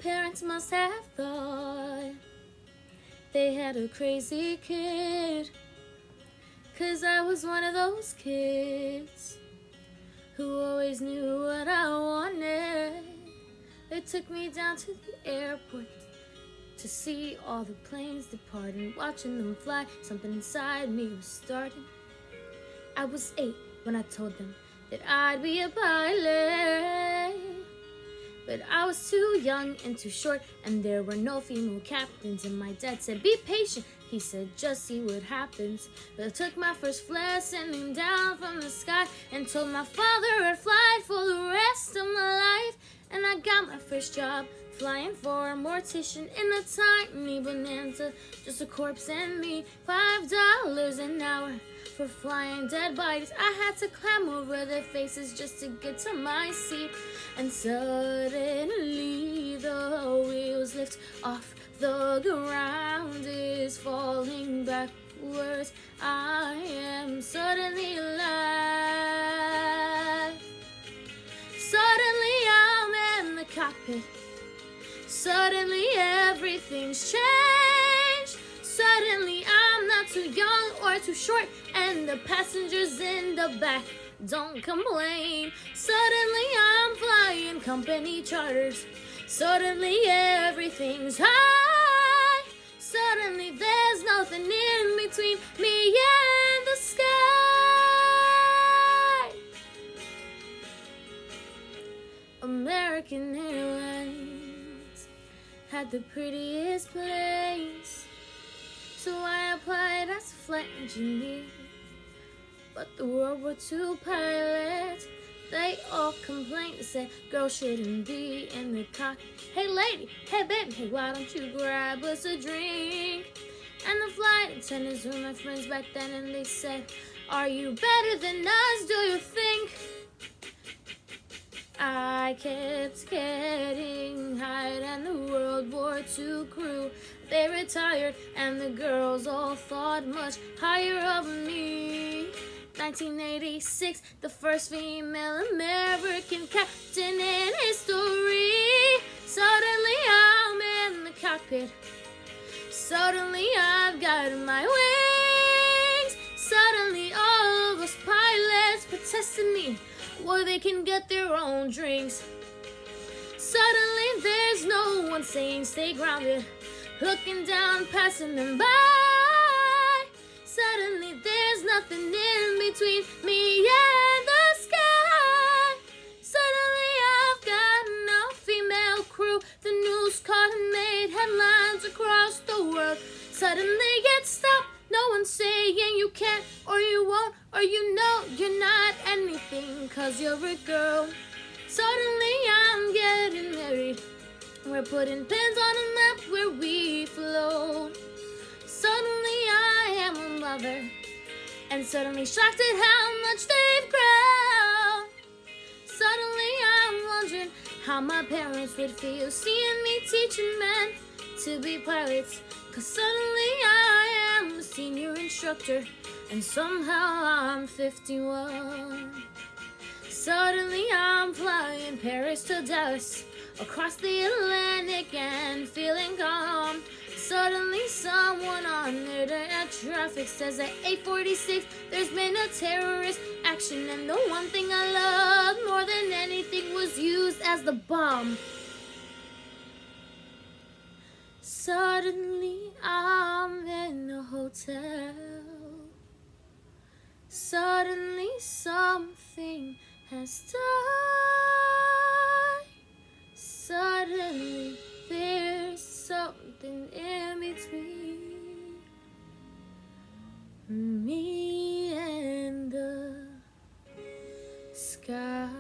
parents must have thought they had a crazy kid, 'cause I was one of those kids who always knew what I wanted. They took me down to the airport to see all the planes depart, and watching them fly, something inside me was starting. I was 8 when I told them that I'd be a pilot, but I was too young and too short, and there were no female captains. And my dad said, be patient, he said, just see what happens. But I took my first flight, sending down from the sky, and told my father I'd fly for the rest of my life. And I got my first job flying for a mortician in a tiny Bonanza, just a corpse and me. $5 an hour for flying dead bodies. I had to climb over their faces just to get to my seat. And suddenly the wheels lift off, the ground is falling backwards. I am suddenly alive. Suddenly I'm in the cockpit. Suddenly everything's changed. Suddenly I'm not too young or too short, and the passengers in the back don't complain. Suddenly I'm flying company charters. Suddenly everything's high. Suddenly there's nothing in between me and the sky. American Airlines had the prettiest planes, so I applied as a flight engineer. But the World War II pilots, they all complained and said girls shouldn't be in the cockpit. Hey lady, hey baby, hey, why don't you grab us a drink? And the flight attendants were my friends back then, and they said, are you better than us, do you think? I kept getting hired, and the World War II crew, they retired, and the girls all thought much higher of me. 1986, the first female American captain in history. Suddenly I'm in the cockpit. Suddenly I've got my wings. Suddenly all of those pilots protesting me, or they can get their own drinks. Suddenly there's no one saying stay grounded, looking down, passing them by. Suddenly there's nothing in between me and the sky. Suddenly I've got no female crew. The news caught and made headlines across the world. Suddenly it stopped. No one's saying you can't, or you won't, or you know you're not anything, 'cause you're a girl. Suddenly I'm getting married. We're putting pins on a map where we float. Suddenly I am a mother, and suddenly shocked at how much they've grown. Suddenly I'm wondering how my parents would feel seeing me teaching men to be pilots. 'Cause suddenly I am a senior instructor, and somehow I'm 51. Suddenly I'm flying Paris to Dallas, across the Atlantic and feeling calm. Suddenly someone on air traffic says at 8:46 there's been a terrorist action, and the one thing I loved more than anything was used as the bomb. Suddenly I'm in a hotel. Suddenly something has died. Suddenly there's something in between me and the sky.